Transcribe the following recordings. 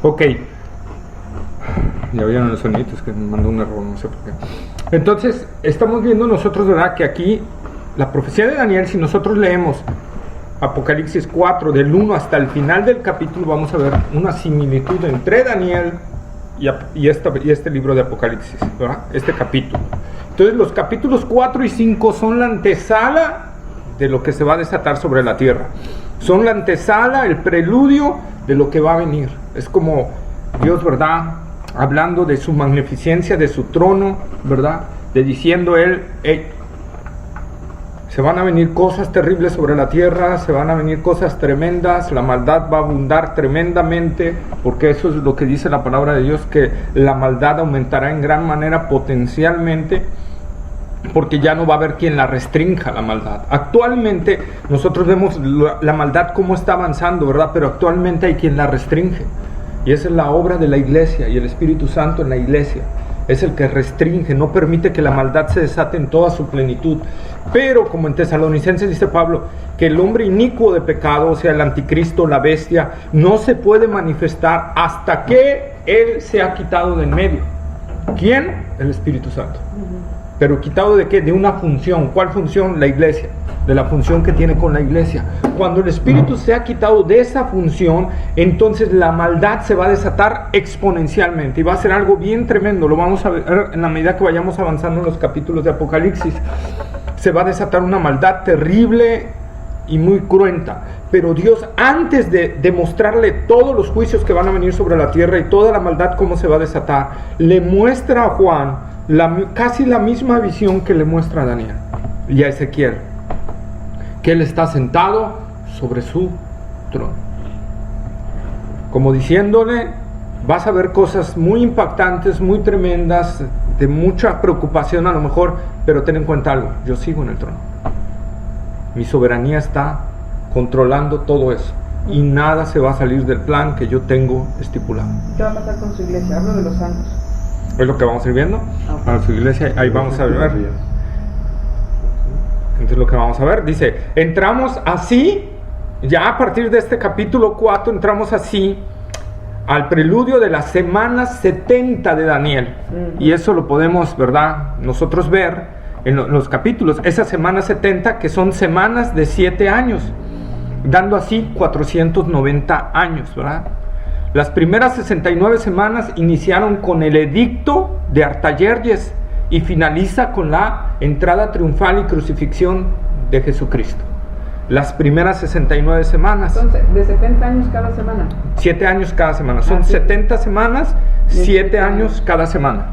Ok. Ya oyeron los sonidos que me mandó un error, no sé por qué. Entonces, estamos viendo nosotros, ¿verdad? Que aquí, la profecía de Daniel, si nosotros leemos Apocalipsis 4, del 1 hasta el final del capítulo, vamos a ver una similitud entre Daniel y este libro de Apocalipsis, ¿verdad? Este capítulo. Entonces, los capítulos 4 y 5 son la antesala de lo que se va a desatar sobre la tierra. Son la antesala, el preludio de lo que va a venir. Es como Dios, ¿verdad?, hablando de su magnificencia, de su trono, ¿verdad?, de diciendo Él, hey, se van a venir cosas terribles sobre la tierra, se van a venir cosas tremendas, la maldad va a abundar tremendamente, porque eso es lo que dice la palabra de Dios, que la maldad aumentará en gran manera potencialmente, porque ya no va a haber quien la restrinja, la maldad. Actualmente nosotros vemos la maldad cómo está avanzando, ¿verdad? Pero actualmente hay quien la restringe, y esa es la obra de la iglesia, y el Espíritu Santo en la iglesia es el que restringe, no permite que la maldad se desate en toda su plenitud. Pero como en Tesalonicenses dice Pablo, que el hombre inicuo de pecado, o sea el anticristo, la bestia, no se puede manifestar hasta que él se ha quitado de en medio. ¿Quién? El Espíritu Santo. ¿Pero quitado de qué? De una función. ¿Cuál función? La iglesia. De la función que tiene con la iglesia. Cuando el Espíritu se ha quitado de esa función, entonces la maldad se va a desatar exponencialmente y va a ser algo bien tremendo. Lo vamos a ver en la medida que vayamos avanzando en los capítulos de Apocalipsis. Se va a desatar una maldad terrible y muy cruenta. Pero Dios, antes de mostrarle todos los juicios que van a venir sobre la tierra y toda la maldad cómo se va a desatar, le muestra a Juan casi la misma visión que le muestra a Daniel y a Ezequiel, que él está sentado sobre su trono, como diciéndole, vas a ver cosas muy impactantes, muy tremendas, de mucha preocupación a lo mejor, pero ten en cuenta algo, yo sigo en el trono, mi soberanía está controlando todo eso y nada se va a salir del plan que yo tengo estipulado. ¿Qué va a pasar con su iglesia? Hablo de los santos. Es lo que vamos a ir viendo. A su iglesia, ahí vamos a ver. Entonces lo que vamos a ver, dice, entramos así, ya a partir de este capítulo 4, entramos así al preludio de las semanas 70 de Daniel. Y eso lo podemos, ¿verdad?, nosotros ver en los capítulos, esas semanas 70 que son semanas de 7 años, dando así 490 años, ¿verdad? Las primeras 69 semanas iniciaron con el edicto de Artajerjes y finaliza con la entrada triunfal y crucifixión de Jesucristo. Las primeras 69 semanas. Entonces, de 70 años cada semana. 7 años cada semana. Son 70 semanas, 7 años cada semana.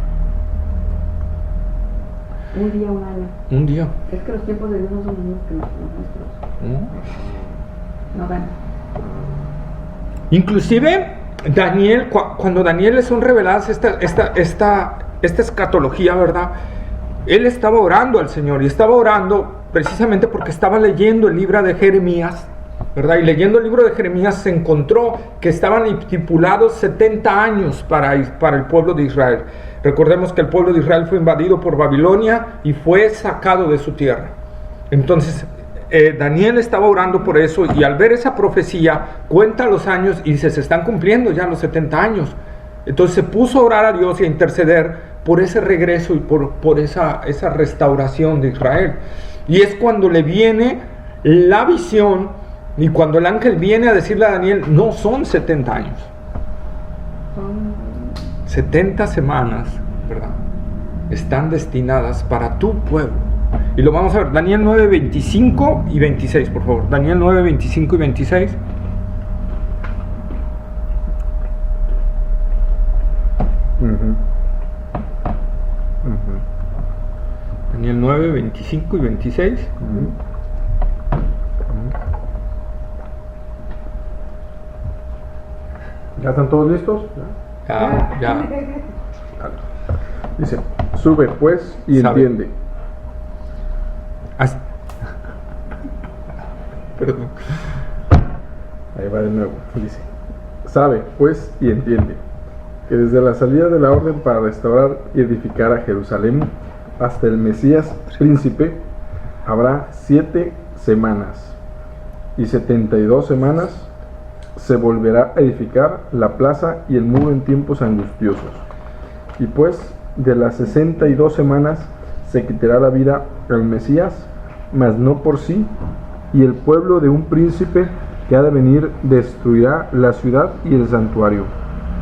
Un día, un año. Un día. Es que los tiempos de Dios no son los mismos que los nuestros. No ven. Inclusive Daniel, cuando Daniel le son reveladas esta escatología, ¿verdad? Él estaba orando al Señor y estaba orando precisamente porque estaba leyendo el libro de Jeremías, ¿verdad? Y leyendo el libro de Jeremías se encontró que estaban estipulados 70 años para el pueblo de Israel. Recordemos que el pueblo de Israel fue invadido por Babilonia y fue sacado de su tierra. Entonces Daniel estaba orando por eso y al ver esa profecía cuenta los años y dice, se están cumpliendo ya los 70 años. Entonces se puso a orar a Dios y a interceder por ese regreso y por esa restauración de Israel. Y es cuando le viene la visión y cuando el ángel viene a decirle a Daniel, no son 70 años, 70 semanas, ¿verdad?, están destinadas para tu pueblo. Y lo vamos a ver, Daniel 9, 25 y 26, por favor. Daniel 9, 25 y 26. Daniel 9, 25 y 26. ¿Ya están todos listos? Ya. Dice, sube pues y entiende. Perdón. Ahí va de nuevo. Dice, sabe pues y entiende que desde la salida de la orden para restaurar y edificar a Jerusalén hasta el Mesías príncipe habrá 7 semanas y 72 semanas se volverá a edificar la plaza y el muro en tiempos angustiosos. Y pues de las 62 semanas se quitará la vida al Mesías, mas no por sí, y el pueblo de un príncipe que ha de venir destruirá la ciudad y el santuario,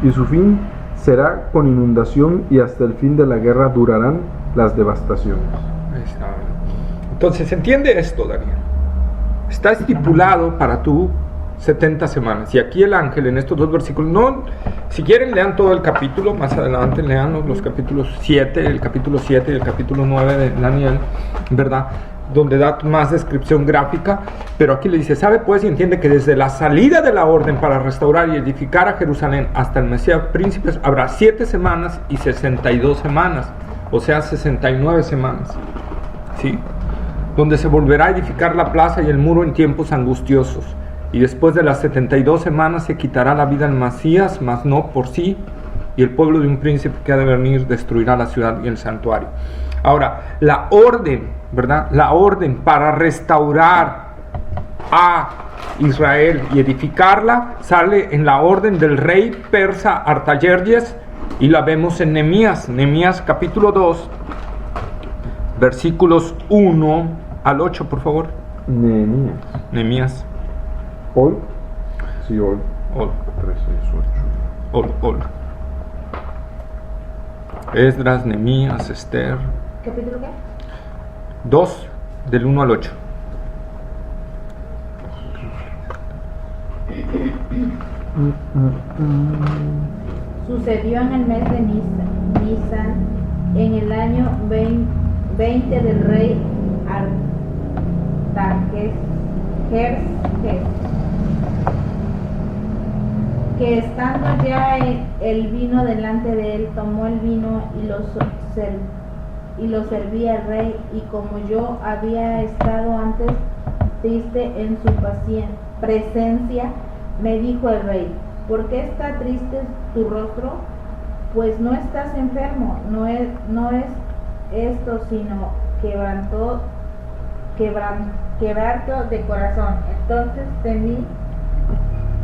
y su fin será con inundación, y hasta el fin de la guerra durarán las devastaciones. Entonces, ¿entiende esto, Daniel? Está estipulado para tú 70 semanas. Y aquí el ángel en estos dos versículos, no, si quieren lean todo el capítulo, más adelante lean los capítulos 7, el capítulo 7 y el capítulo 9 de Daniel, ¿verdad? Donde da más descripción gráfica, pero aquí le dice, sabe pues y entiende que desde la salida de la orden para restaurar y edificar a Jerusalén hasta el Mesías príncipes habrá 7 semanas y 62 semanas, o sea 69 semanas, ¿sí? Donde se volverá a edificar la plaza y el muro en tiempos angustiosos, y después de las 72 semanas se quitará la vida al Mesías, mas no por sí, y el pueblo de un príncipe que ha de venir destruirá la ciudad y el santuario. Ahora, la orden, ¿verdad? La orden para restaurar a Israel y edificarla sale en la orden del rey persa Artajerjes, y la vemos en Nehemías capítulo 2, versículos 1 al 8, por favor. Nehemías. ¿Hoy? Sí, hoy. Ol. 3, 6, 8. Ol. Esdras, Nehemías, Esther. ¿Capítulo qué? 2, del 1 al 8. Sucedió en el mes de Nisan, en el año 20 del rey Artajerjes, que estando ya el vino delante de él, tomó el vino y lo servía al rey, y como yo había estado antes triste en su presencia, me dijo el rey, ¿por qué está triste tu rostro? Pues no estás enfermo, no es esto, sino quebranto de corazón. Entonces temí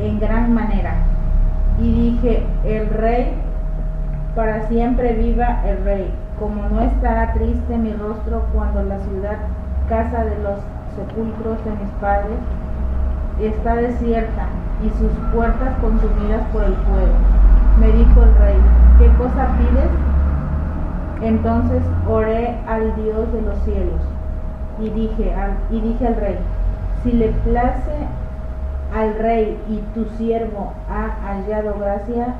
en gran manera, y dije, el rey, para siempre viva el rey, como no estará triste mi rostro cuando la ciudad, casa de los sepulcros de mis padres, está desierta y sus puertas consumidas por el fuego. Me dijo el rey, ¿qué cosa pides? Entonces oré al Dios de los cielos y dije al rey, si le place al rey y tu siervo ha hallado gracia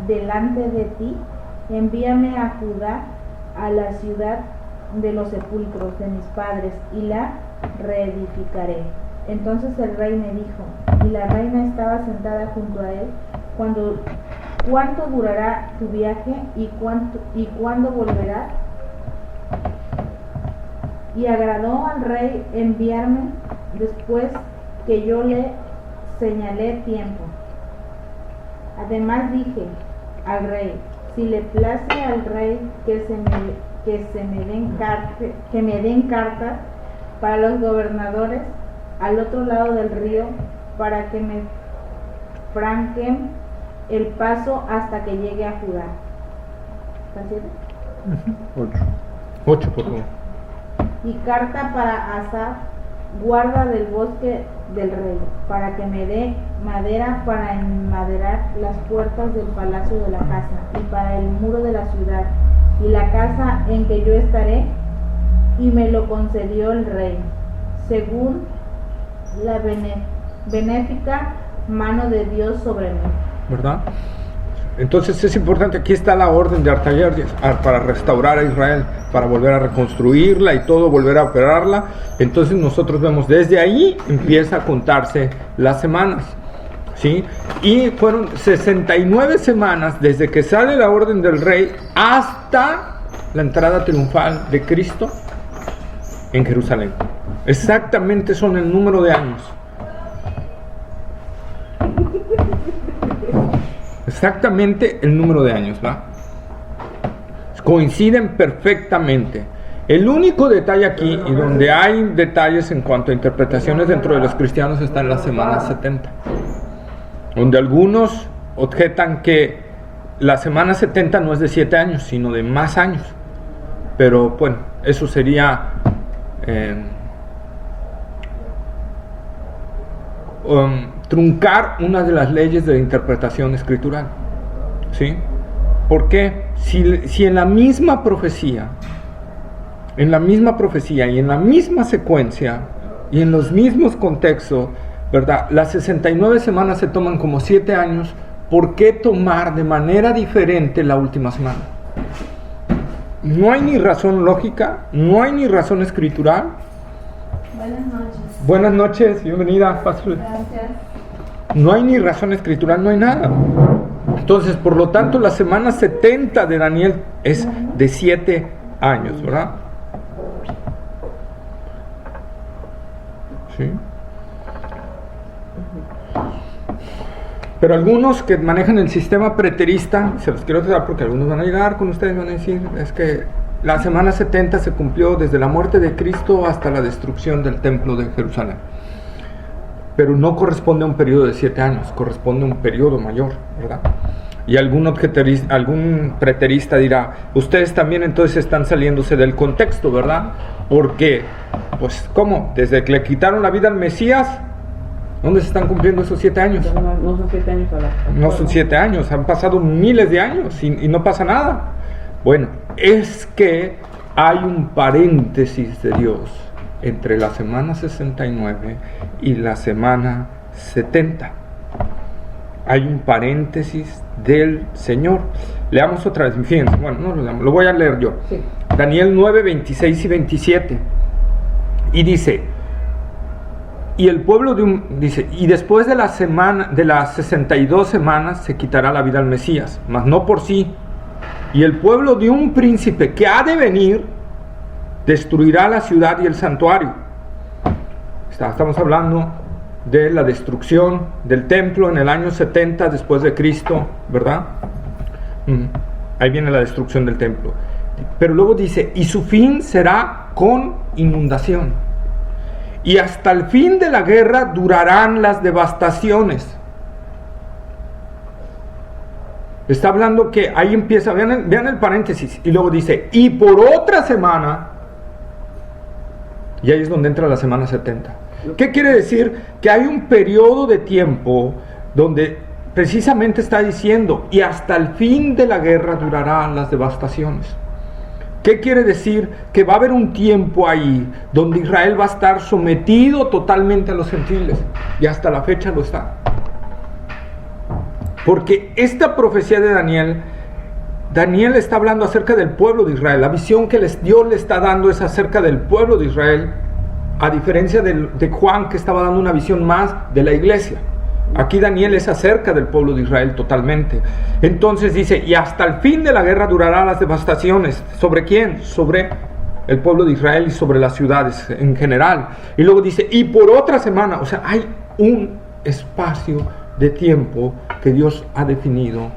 delante de ti, envíame a Judá, a la ciudad de los sepulcros de mis padres, y la reedificaré. Entonces el rey me dijo, y la reina estaba sentada junto a él, ¿cuánto durará tu viaje y cuándo volverás? Y agradó al rey enviarme después que yo le señalé tiempo. Además dije al rey, si le place al rey que me den cartas para los gobernadores al otro lado del río, para que me franquen el paso hasta que llegue a Judá. ¿8? 8, por favor. Y carta para Asaf, guarda del bosque del rey, para que me dé madera para enmaderar las puertas del palacio de la casa, y para el muro de la ciudad, y la casa en que yo estaré, y me lo concedió el rey, según la benéfica mano de Dios sobre mí. ¿Verdad? Entonces es importante, aquí está la orden de Artajerjes para restaurar a Israel, para volver a reconstruirla y todo, volver a operarla. Entonces nosotros vemos, desde ahí empieza a contarse las semanas, ¿sí? Y fueron 69 semanas desde que sale la orden del rey hasta la entrada triunfal de Cristo en Jerusalén. Exactamente son el número de años. Exactamente el número de años, ¿va? Coinciden perfectamente. El único detalle aquí, y donde hay detalles en cuanto a interpretaciones dentro de los cristianos, está en la semana 70. donde algunos objetan que la semana 70 no es de 7 años, sino de más años. Pero bueno, eso sería truncar una de las leyes de la interpretación escritural, ¿sí? ¿Por qué? Si en la misma profecía y en la misma secuencia y en los mismos contextos, ¿verdad?, las 69 semanas se toman como 7 años, ¿por qué tomar de manera diferente la última semana? No hay ni razón lógica, no hay ni razón escritural. Buenas noches. Buenas noches, bienvenida, pásale. Gracias. No hay ni razón escritural, no hay nada. Entonces, por lo tanto, la semana 70 de Daniel es de 7 años, ¿verdad? ¿Sí? Pero algunos que manejan el sistema preterista, se los quiero dar porque algunos van a llegar con ustedes, van a decir, es que la semana 70 se cumplió desde la muerte de Cristo hasta la destrucción del templo de Jerusalén. Pero no corresponde a un periodo de 7 años, corresponde a un periodo mayor, ¿verdad? Y algún preterista dirá, ustedes también entonces están saliéndose del contexto, ¿verdad? Porque, pues, ¿cómo? Desde que le quitaron la vida al Mesías, ¿dónde se están cumpliendo esos 7 años? No son 7 años ahora. No son 7 años, han pasado miles de años y no pasa nada. Bueno, es que hay un paréntesis de Dios entre la semana 69 y la semana 70. Hay un paréntesis del Señor. Leamos otra vez, fíjense, bueno, no lo leamos, lo voy a leer yo. Sí. Daniel 9, 26 y 27. Y dice, y el pueblo dice, y después de las 62 semanas se quitará la vida al Mesías, mas no por sí. Y el pueblo de un príncipe que ha de venir destruirá la ciudad y el santuario. Estamos hablando de la destrucción del templo en el año 70 después de Cristo, ¿verdad? Ahí viene la destrucción del templo. Pero luego dice, y su fin será con inundación. Y hasta el fin de la guerra durarán las devastaciones. Está hablando que ahí empieza, vean el paréntesis, y luego dice, y por otra semana, y ahí es donde entra la semana 70. ¿Qué quiere decir? Que hay un periodo de tiempo donde precisamente está diciendo, y hasta el fin de la guerra durarán las devastaciones. ¿Qué quiere decir? Que va a haber un tiempo ahí donde Israel va a estar sometido totalmente a los gentiles, y hasta la fecha lo está. Porque esta profecía de Daniel está hablando acerca del pueblo de Israel. La visión que Dios le está dando es acerca del pueblo de Israel, a diferencia de Juan, que estaba dando una visión más de la iglesia. Aquí Daniel es acerca del pueblo de Israel totalmente. Entonces dice, y hasta el fin de la guerra durarán las devastaciones. ¿Sobre quién? Sobre el pueblo de Israel y sobre las ciudades en general. Y luego dice, y por otra semana, o sea, hay un espacio de tiempo que Dios ha definido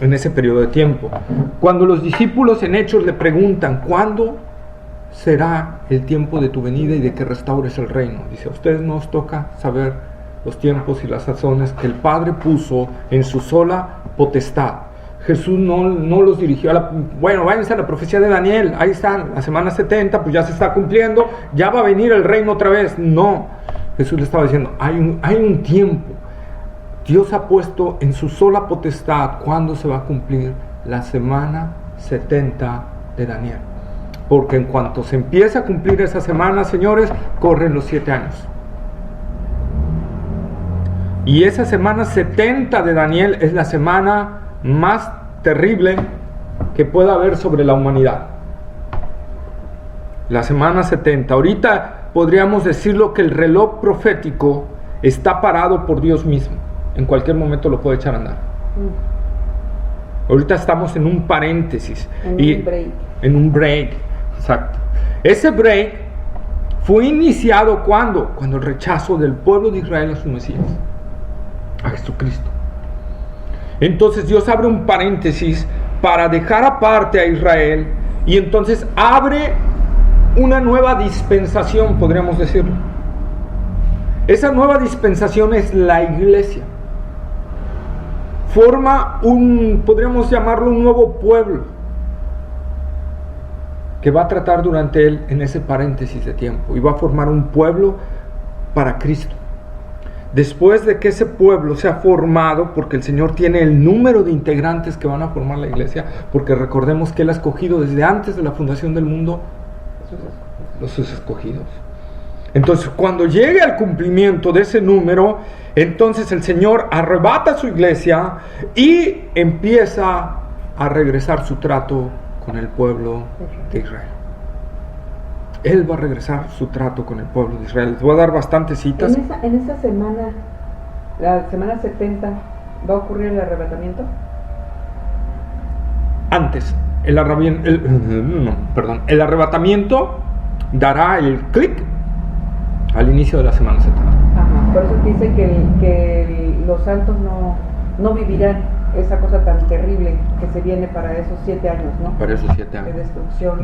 en ese periodo de tiempo. Cuando los discípulos en Hechos le preguntan, ¿cuándo será el tiempo de tu venida y de que restaures el reino? Dice, a ustedes nos toca saber los tiempos y las sazones que el Padre puso en su sola potestad. Jesús no los dirigió bueno, váyanse a la profecía de Daniel, ahí están, la semana 70, pues ya se está cumpliendo, ya va a venir el reino otra vez. No, Jesús le estaba diciendo, hay un tiempo. Dios ha puesto en su sola potestad cuándo se va a cumplir la semana 70 de Daniel. Porque en cuanto se empieza a cumplir esa semana, señores, corren los 7 años. Y esa semana 70 de Daniel es la semana más terrible que pueda haber sobre la humanidad. La semana 70. Ahorita podríamos decirlo que el reloj profético está parado por Dios mismo. En cualquier momento lo puede echar a andar. Ahorita estamos en un paréntesis. En un break. Exacto. Ese break fue iniciado ¿cuándo? Cuando el rechazo del pueblo de Israel a su Mesías, a Jesucristo. Entonces Dios abre un paréntesis para dejar aparte a Israel, y entonces abre una nueva dispensación, podríamos decirlo. Esa nueva dispensación es la iglesia. forma podríamos llamarlo un nuevo pueblo, que va a tratar durante él en ese paréntesis de tiempo, y va a formar un pueblo para Cristo. Después de que ese pueblo sea formado, porque el Señor tiene el número de integrantes que van a formar la iglesia, porque recordemos que Él ha escogido desde antes de la fundación del mundo sus escogidos. Entonces, cuando llegue al cumplimiento de ese número, entonces el Señor arrebata su iglesia y empieza a regresar su trato con el pueblo de Israel. Él va a regresar su trato con el pueblo de Israel. Les voy a dar bastantes citas. En esa semana, la semana 70, ¿va a ocurrir el arrebatamiento? Antes, el arrebatamiento dará el clic al inicio de la semana 70. Ajá, por eso dice que los santos no vivirán esa cosa tan terrible que se viene para esos 7 años, ¿no? Para esos 7 años.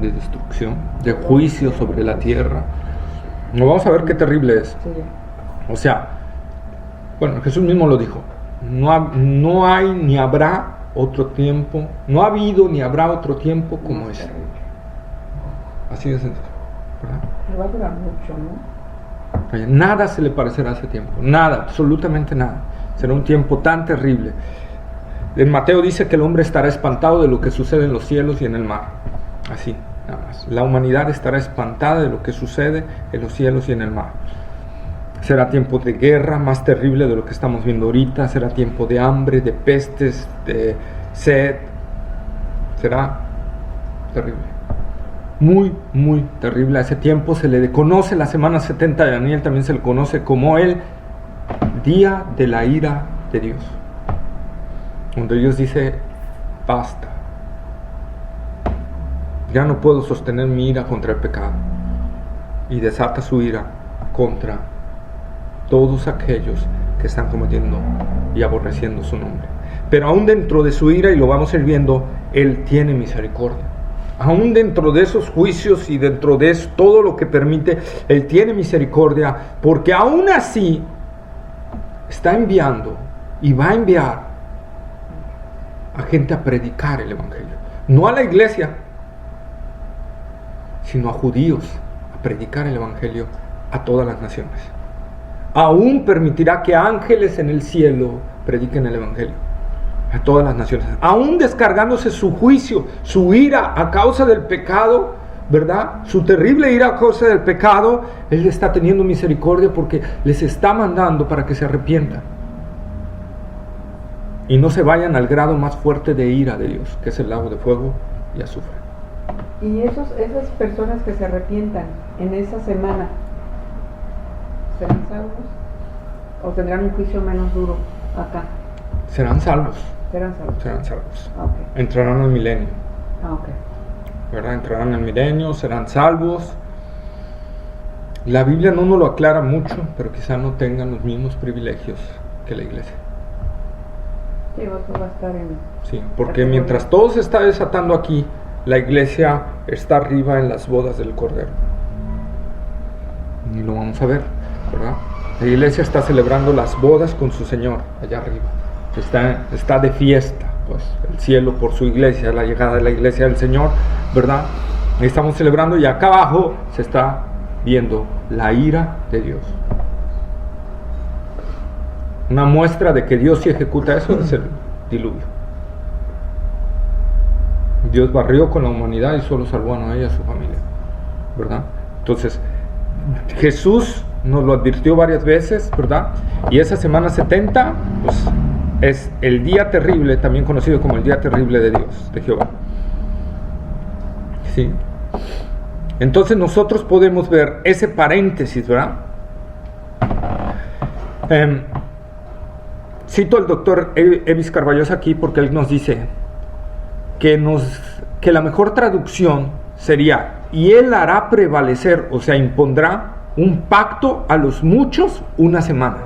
De destrucción. De juicio sobre la tierra. No, vamos a ver qué terrible es. Sí. O sea, bueno, Jesús mismo lo dijo. No hay ni habrá otro tiempo. No ha habido ni habrá otro tiempo como ese. Así de sencillo, ¿verdad? Pero va a durar mucho, ¿no? Nada se le parecerá a ese tiempo. Nada, absolutamente nada. Será un tiempo tan terrible. En Mateo dice que el hombre estará espantado de lo que sucede en los cielos y en el mar. Así, nada más. La humanidad estará espantada de lo que sucede en los cielos y en el mar. Será tiempo de guerra, más terrible de lo que estamos viendo ahorita. Será tiempo de hambre, de pestes, de sed. Será terrible. Muy, muy terrible. A ese tiempo se le conoce la semana 70 de Daniel, también se le conoce como el día de la ira de Dios. Donde Dios dice, basta, ya no puedo sostener mi ira contra el pecado, y desata su ira contra todos aquellos que están cometiendo y aborreciendo su nombre. Pero aún dentro de su ira, y lo vamos a ir viendo, Él tiene misericordia. Aún dentro de esos juicios y dentro de eso, todo lo que permite, Él tiene misericordia, porque aún así está enviando y va a enviar a gente a predicar el evangelio, no a la iglesia, sino a judíos, a predicar el evangelio a todas las naciones. Aún permitirá que ángeles en el cielo prediquen el evangelio a todas las naciones, aún descargándose su juicio, su ira a causa del pecado, ¿verdad? Su terrible ira a causa del pecado. Él está teniendo misericordia porque les está mandando para que se arrepientan y no se vayan al grado más fuerte de ira de Dios, que es el lago de fuego y azufre. Y esas personas que se arrepientan en esa semana, ¿serán salvos? ¿O tendrán un juicio menos duro acá? Serán salvos. Serán salvos. Ah, okay. Entrarán al milenio. Ah, ok. ¿Verdad? Entrarán al milenio, serán salvos. La Biblia no nos lo aclara mucho, pero quizá no tengan los mismos privilegios que la iglesia. Sí, va a estar en... Sí, porque mientras todo se está desatando aquí, la iglesia está arriba en las bodas del Cordero. Y lo vamos a ver, ¿verdad? La iglesia está celebrando las bodas con su Señor allá arriba. Está de fiesta, pues, el cielo por su iglesia, la llegada de la iglesia del Señor, ¿verdad? Y estamos celebrando, y acá abajo se está viendo la ira de Dios. Una muestra de que Dios sí ejecuta eso es el diluvio. Dios barrió con la humanidad y solo salvó a Noé y a su familia, ¿verdad? Entonces, Jesús nos lo advirtió varias veces, ¿verdad? Y esa semana 70, pues, es el día terrible, también conocido como el día terrible de Dios, de Jehová. ¿Sí? Entonces nosotros podemos ver ese paréntesis, ¿verdad? Cito al doctor Evis Carballos aquí porque él nos dice que la mejor traducción sería: y él hará prevalecer, o sea, impondrá un pacto a los muchos una semana,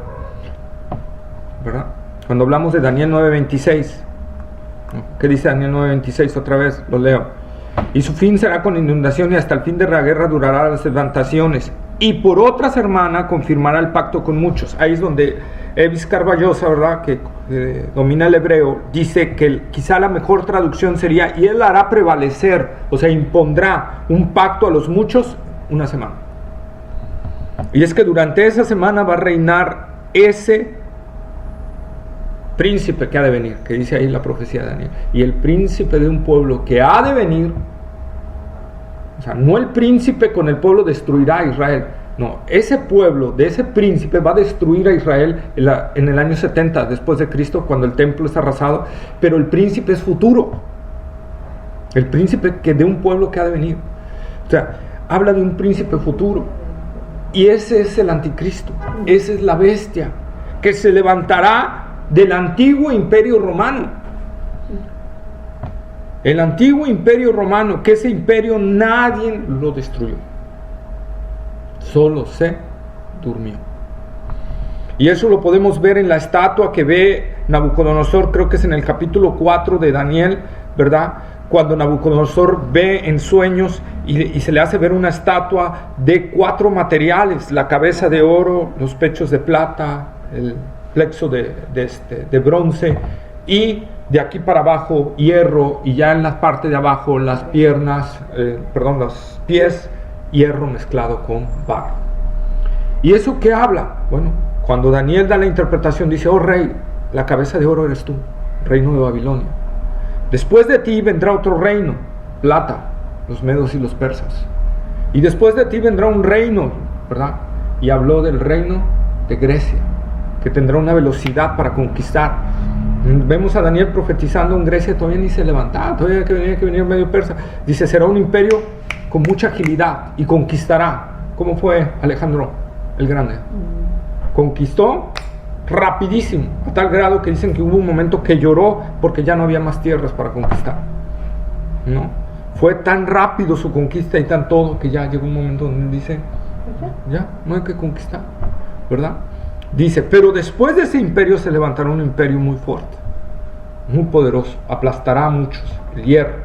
¿verdad? Cuando hablamos de Daniel 9:26, ¿qué dice Daniel 9:26? Otra vez lo leo: y su fin será con inundación, y hasta el fin de la guerra durará las levantaciones, y por otra semana confirmará el pacto con muchos. Ahí es donde Evis Carballosa, ¿verdad?, que domina el hebreo, dice que quizá la mejor traducción sería: y él hará prevalecer, o sea, impondrá un pacto a los muchos una semana. Y es que durante esa semana va a reinar ese príncipe que ha de venir, que dice ahí la profecía de Daniel. Y el príncipe de un pueblo que ha de venir, o sea, no el príncipe con el pueblo destruirá a Israel. No, ese pueblo de ese príncipe va a destruir a Israel en el año 70 después de Cristo, cuando el templo está arrasado. Pero el príncipe es futuro. El príncipe que de un pueblo que ha de venir. O sea, habla de un príncipe futuro. Y ese es el anticristo. Esa es la bestia que se levantará del antiguo imperio romano. El antiguo imperio romano, que ese imperio nadie lo destruyó, solo se durmió. Y eso lo podemos ver en la estatua que ve Nabucodonosor, creo que es en el capítulo 4 de Daniel, ¿verdad? Cuando Nabucodonosor ve en sueños y se le hace ver una estatua de 4 materiales: la cabeza de oro, los pechos de plata, el plexo de bronce, y de aquí para abajo hierro, y ya en la parte de abajo las piernas, los pies, hierro mezclado con barro. ¿Y eso qué habla? Bueno, cuando Daniel da la interpretación, dice: oh rey, la cabeza de oro eres tú, reino de Babilonia. Después de ti vendrá otro reino, plata, los medos y los persas. Y después de ti vendrá un reino, ¿verdad? Y habló del reino de Grecia, que tendrá una velocidad para conquistar. Vemos a Daniel profetizando en Grecia, todavía ni se levantaba, todavía tenía que venir medio persa. Dice: será un imperio con mucha agilidad y conquistará. ¿Cómo fue Alejandro el Grande? Conquistó rapidísimo, a tal grado que dicen que hubo un momento que lloró porque ya no había más tierras para conquistar. ¿No? Fue tan rápido su conquista y tan todo que ya llegó un momento donde dice: ya, no hay que conquistar, ¿verdad? Dice: pero después de ese imperio se levantará un imperio muy fuerte, muy poderoso, aplastará a muchos, el hierro,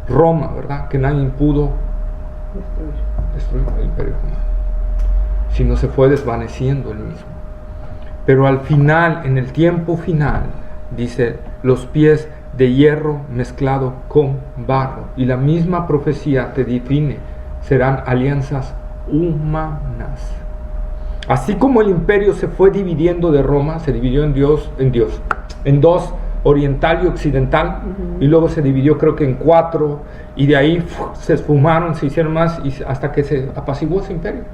Roma, ¿verdad? Que nadie pudo destruir el imperio romano, sino se fue desvaneciendo el mismo. Pero al final, en el tiempo final, dice: los pies de hierro mezclado con barro. Y la misma profecía te define: serán alianzas humanas. Así como el imperio se fue dividiendo de Roma, se dividió en dos, oriental y occidental, y luego se dividió creo que en 4, y de ahí se esfumaron, se hicieron más, y hasta que se apaciguó ese imperio,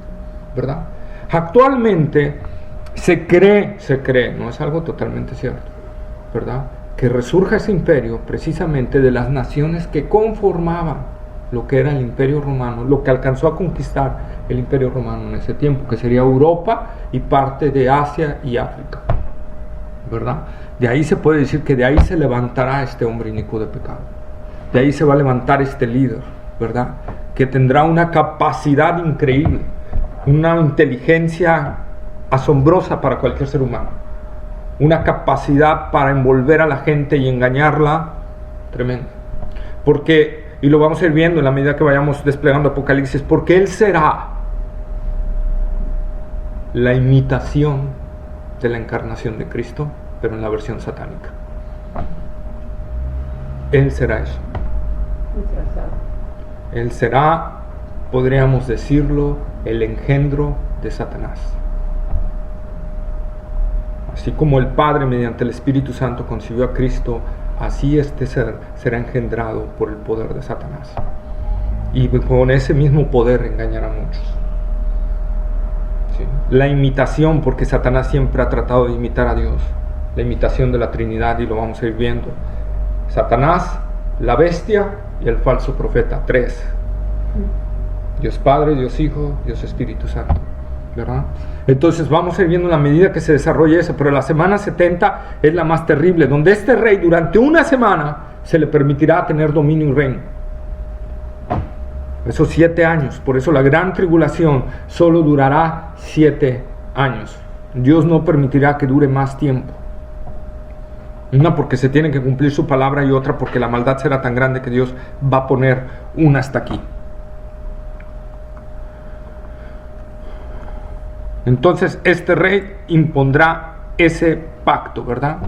¿verdad? Actualmente se cree, no es algo totalmente cierto, ¿verdad?, que resurja ese imperio precisamente de las naciones que conformaban lo que era el imperio romano, lo que alcanzó a conquistar el imperio romano en ese tiempo, que sería Europa y parte de Asia y África, ¿verdad? De ahí se puede decir que de ahí se levantará este hombre inicuo de pecado, de ahí se va a levantar este líder, ¿verdad?, que tendrá una capacidad increíble, una inteligencia asombrosa para cualquier ser humano, una capacidad para envolver a la gente y engañarla tremenda, porque, y lo vamos a ir viendo en la medida que vayamos desplegando Apocalipsis, porque él será la imitación de la encarnación de Cristo, pero en la versión satánica. Él será eso. Él será, podríamos decirlo, el engendro de Satanás. Así como el Padre mediante el Espíritu Santo concibió a Cristo, así este ser será engendrado por el poder de Satanás. Y con ese mismo poder engañará a muchos. ¿Sí? La imitación, porque Satanás siempre ha tratado de imitar a Dios. La imitación de la Trinidad, y lo vamos a ir viendo. Satanás, la bestia y el falso profeta, 3. Dios Padre, Dios Hijo, Dios Espíritu Santo, ¿verdad? Entonces vamos a ir viendo la medida que se desarrolla eso, pero la semana 70 es la más terrible, donde este rey durante una semana se le permitirá tener dominio y reino. Esos 7 años, por eso la gran tribulación solo durará 7 años. Dios no permitirá que dure más tiempo. Una porque se tiene que cumplir su palabra, y otra porque la maldad será tan grande que Dios va a poner una hasta aquí. Entonces este rey impondrá ese pacto, ¿verdad?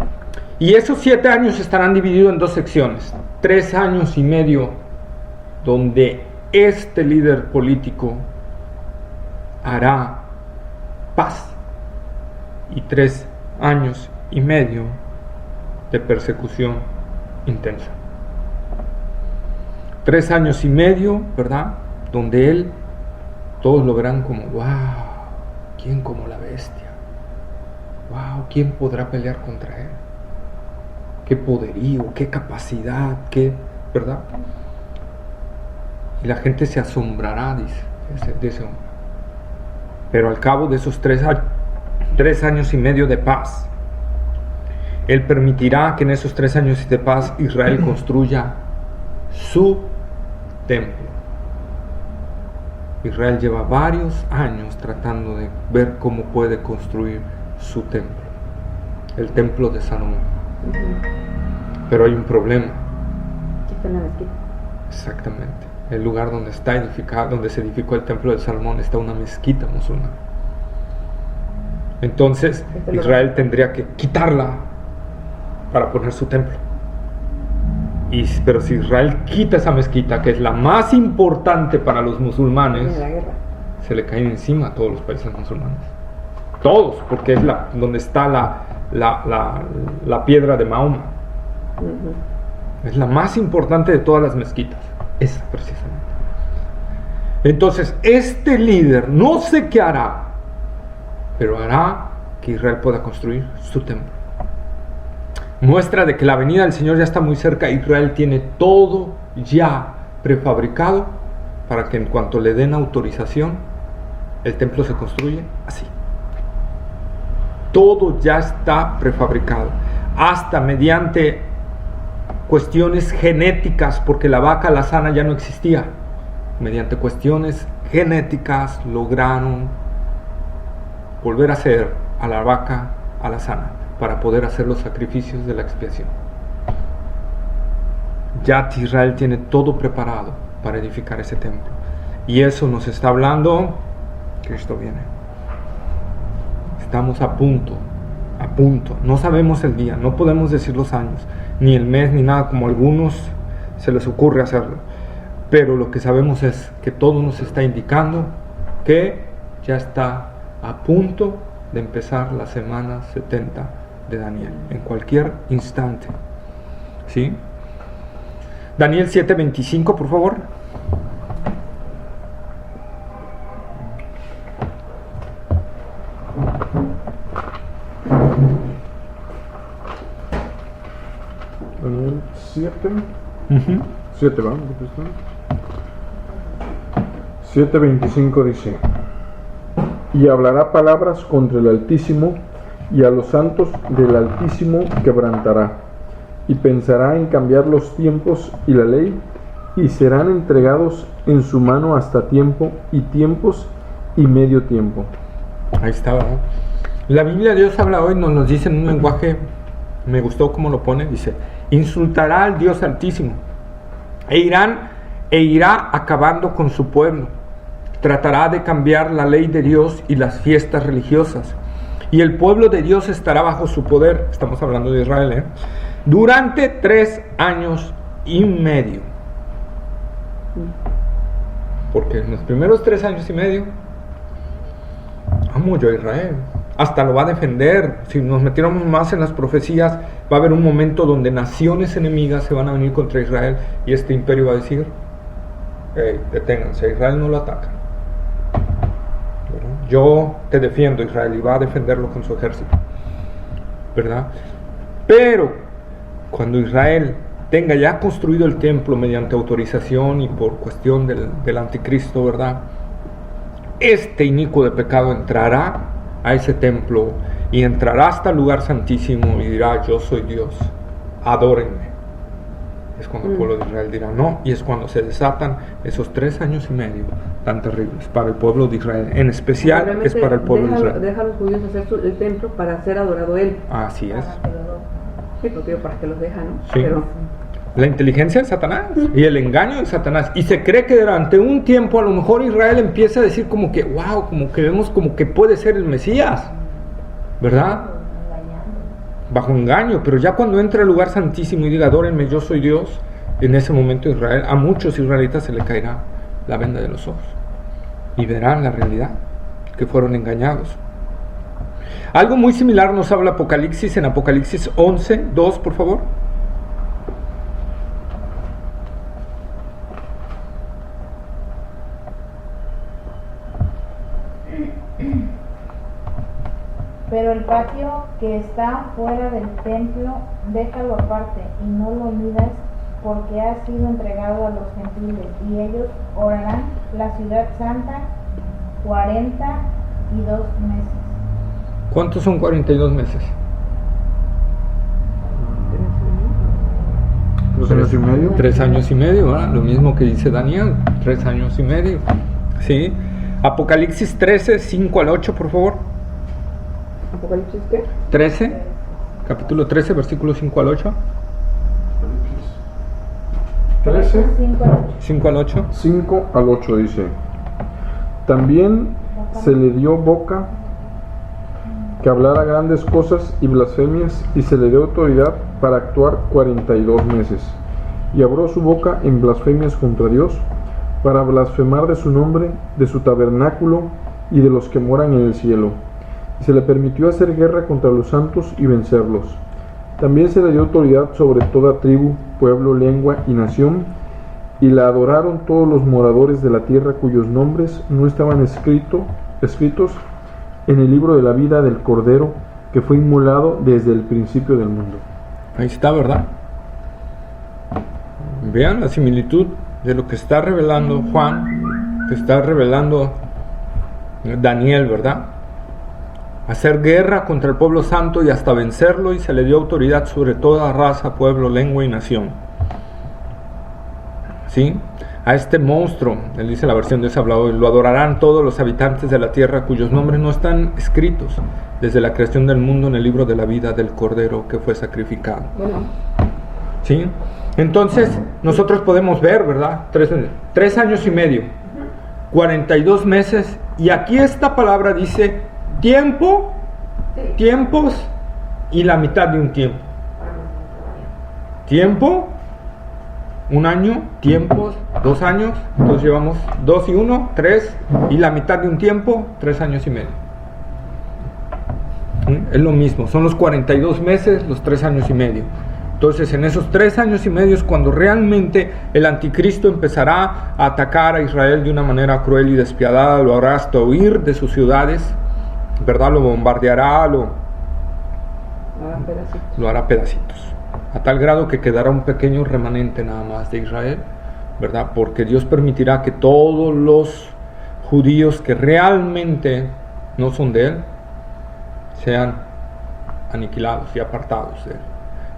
Y esos 7 años estarán divididos en 2 secciones. 3 años y medio donde este líder político hará paz, y 3 años y medio de persecución intensa. 3 años y medio, ¿verdad? Donde él, todos lo verán como, wow, ¿quién como la bestia? Wow, ¿quién podrá pelear contra él? Qué poderío, qué capacidad, qué, ¿verdad? Y la gente se asombrará, dice, de ese hombre. Pero al cabo de esos 3 años y medio de paz, él permitirá que en esos 3 años de paz Israel construya su templo. Israel lleva varios años tratando de ver cómo puede construir su templo, el templo de Salomón. Pero hay un problema. Está en la mezquita. Exactamente. El lugar donde está edificado, donde se edificó el templo de Salomón, está una mezquita musulmana. Entonces Israel tendría que quitarla para poner su templo. Pero si Israel quita esa mezquita, que es la más importante para los musulmanes, se le caen encima a todos los países musulmanes. Todos, porque es donde está la piedra de Mahoma. Es la más importante de todas las mezquitas. Esa precisamente. Entonces, este líder no sé qué hará, pero hará que Israel pueda construir su templo. Muestra de que la venida del Señor ya está muy cerca. Israel tiene todo ya prefabricado para que en cuanto le den autorización, el templo se construye así. Todo ya está prefabricado, hasta mediante cuestiones genéticas, porque la vaca alazana ya no existía. Mediante cuestiones genéticas lograron volver a hacer a la vaca alazana para poder hacer los sacrificios de la expiación. Ya Israel tiene todo preparado para edificar ese templo. Y eso nos está hablando, Cristo viene. Estamos a punto. No sabemos el día, no podemos decir los años, ni el mes, ni nada, como a algunos se les ocurre hacerlo. Pero lo que sabemos es que todo nos está indicando que ya está a punto de empezar la semana 70 de Daniel, en cualquier instante. ¿Sí? Daniel 7:25, por favor. Daniel 7 va, 7:25 dice: y hablará palabras contra el Altísimo, y a los santos del Altísimo quebrantará, y pensará en cambiar los tiempos y la ley, y serán entregados en su mano hasta tiempo y tiempos y medio tiempo. Ahí está, ¿verdad? La Biblia de Dios habla hoy, nos dice en un lenguaje, me gustó cómo lo pone, dice: insultará al Dios Altísimo, e irá acabando con su pueblo, tratará de cambiar la ley de Dios y las fiestas religiosas, y el pueblo de Dios estará bajo su poder. Estamos hablando de Israel, durante 3 años y medio. Porque en los primeros 3 años y medio amo yo a Israel, hasta lo va a defender. Si nos metiéramos más en las profecías, va a haber un momento donde naciones enemigas se van a venir contra Israel, y este imperio va a decir: hey, deténganse, a Israel no lo atacan, yo te defiendo, Israel, y va a defenderlo con su ejército, ¿verdad? Pero cuando Israel tenga ya construido el templo mediante autorización y por cuestión del anticristo, ¿verdad? Este inicuo de pecado entrará a ese templo y entrará hasta el lugar santísimo y dirá: yo soy Dios, adórenme. Es cuando el pueblo de Israel dirá no, y es cuando se desatan esos 3 años y medio tan terribles para el pueblo de Israel, en especial es para el pueblo de Israel. Deja a los judíos hacer el templo para ser adorado él. Así es. Sí, porque para que los deja, ¿no? Sí. La inteligencia de Satanás y el engaño de Satanás. Y se cree que durante un tiempo a lo mejor Israel empieza a decir como que, wow, como que vemos como que puede ser el Mesías, ¿verdad? Bajo engaño, pero ya cuando entra al lugar santísimo y diga, adórenme, yo soy Dios, en ese momento Israel, a muchos israelitas se le caerá la venda de los ojos y verán la realidad, que fueron engañados. Algo muy similar nos habla Apocalipsis, en Apocalipsis 11, 2, por favor. Pero el patio que está fuera del templo, déjalo aparte y no lo midas, porque ha sido entregado a los gentiles, y ellos orarán la ciudad santa 42 meses. ¿Cuántos son 42 meses? 3 años y medio. 3 años y medio, ¿verdad? Lo mismo que dice Daniel, 3 años y medio. ¿Sí? Apocalipsis 13, 5 al 8, por favor. ¿Apocalipsis qué? 13, capítulo 13, versículo 5 al 8. 13, 5 al 8. 5 al 8 dice: También se le dio boca que hablara grandes cosas y blasfemias, y se le dio autoridad para actuar 42 meses. Y abrió su boca en blasfemias contra Dios, para blasfemar de su nombre, de su tabernáculo y de los que moran en el cielo. Y se le permitió hacer guerra contra los santos y vencerlos. También se le dio autoridad sobre toda tribu, pueblo, lengua y nación, y la adoraron todos los moradores de la tierra cuyos nombres no estaban escritos en el libro de la vida del Cordero, que fue inmolado desde el principio del mundo. Ahí está, ¿verdad? Vean la similitud de lo que está revelando Juan, que está revelando Daniel, ¿verdad? Hacer guerra contra el pueblo santo y hasta vencerlo, y se le dio autoridad sobre toda raza, pueblo, lengua y nación. ¿Sí? A este monstruo, él dice la versión de ese hablado, lo adorarán todos los habitantes de la tierra cuyos nombres no están escritos desde la creación del mundo en el libro de la vida del Cordero que fue sacrificado. Bueno, ¿Sí? Entonces, nosotros podemos ver, ¿verdad? 3 años y medio, 42 meses, y aquí esta palabra dice tiempo, tiempos y la mitad de un tiempo. Tiempo, 1 año, tiempos, 2 años, entonces llevamos 2 y 1, 3, y la mitad de un tiempo, 3 años y medio. Es lo mismo, son los 42 meses, los 3 años y medio. Entonces en esos 3 años y medio es cuando realmente el anticristo empezará a atacar a Israel de una manera cruel y despiadada, lo hará hasta huir de sus ciudades, ¿verdad? Lo bombardeará, lo hará pedacitos, a tal grado que quedará un pequeño remanente nada más de Israel, ¿verdad? Porque Dios permitirá que todos los judíos que realmente no son de Él sean aniquilados y apartados de Él,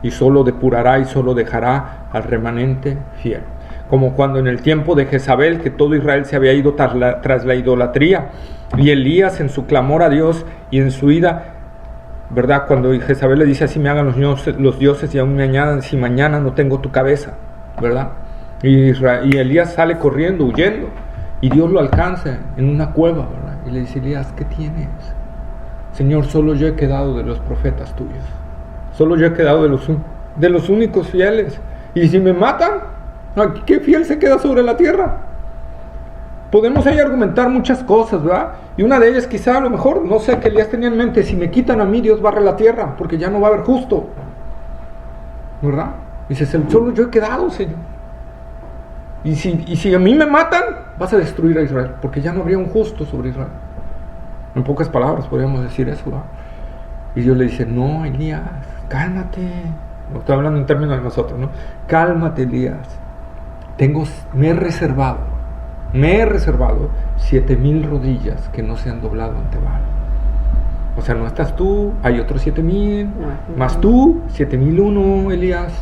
y solo depurará y solo dejará al remanente fiel. Como cuando en el tiempo de Jezabel, que todo Israel se había ido tras la idolatría, y Elías en su clamor a Dios y en su ida, ¿verdad? Cuando Jezabel le dice: así me hagan los dioses y aún me añadan si mañana no tengo tu cabeza, ¿verdad? Y Elías sale corriendo, huyendo, y Dios lo alcanza en una cueva, ¿verdad? Y le dice: Elías, ¿qué tienes? Señor, solo yo he quedado de los profetas tuyos, solo yo he quedado de los únicos fieles, y si me matan, ¿qué fiel se queda sobre la tierra? Podemos ahí argumentar muchas cosas, ¿verdad? Y una de ellas quizá a lo mejor, no sé, que Elías tenía en mente: si me quitan a mí, Dios barre la tierra, porque ya no va a haber justo, ¿verdad? Dice: solo yo he quedado, Señor. Y si a mí me matan, vas a destruir a Israel, porque ya no habría un justo sobre Israel. En pocas palabras podríamos decir eso, ¿verdad? Y Dios le dice: no, Elías, cálmate. No estoy hablando en términos de nosotros, ¿no? Cálmate, Elías. Me he reservado 7,000 rodillas que no se han doblado ante Baal. O sea, no estás tú, hay otros 7,000, más tú, 7,001, Elías.